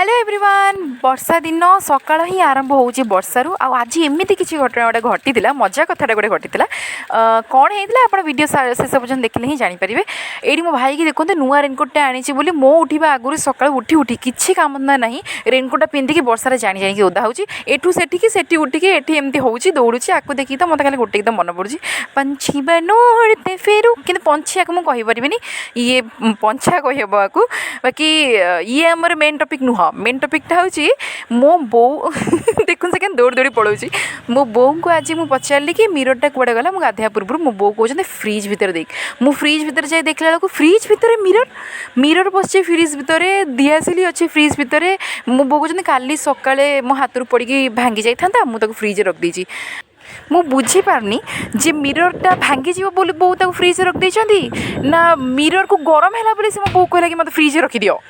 hello everyone वर्षा दिन सकाळ ही आरंभ होउची वर्षारू आज एमती किसी घटना गोटे घटी मजा कथा गोटे घटी कौन होता आप वीडियो शेष पर्यटन देखिले ही जापर ये मो भाई की देखते नुआ रेनकोटे आनी बोली मो उठा आगुरी सका उठी उठी किसी काम ना रेनकोटा पिंधिकी वर्षार जाणी जाणी ओदा हो एठू सेठी उठिकी एटी एमती हो दौड़ी आपको देखिए तो मतलब खाली गोटे एकदम मन पड़ी पंछी बनोड़ते फेरू कि पंछी को मुझे कहीपरि ये पंछा कहबा को बाकी ये आमर मेन टॉपिक नुह मेन टॉपिकटा हूँ मो बो देखुन से दौड़ दौड़ी पड़ोची मो बो को आज मुझे पचारि कि मिररटा कूड़े गला मुझे गाधा पूर्व मो बो कहते फ्रिज भितर देख मु फ्रिज भितर जाए देखला बेलू फ्रिज भितर मिरर बस फ्रिज भितर दिआसिली अच्छे फ्रिज भितर मो बो कहते काली सकाଳେ मो हाथ पड़ी भांगी जाता मुझे फ्रिज रखी मु बुझीपारनी जे मिररटा भांगी जीव बो फ्रिज रखी ना मिरर को गरम है मो बो कहला कि मत फ्रिज रखी दियो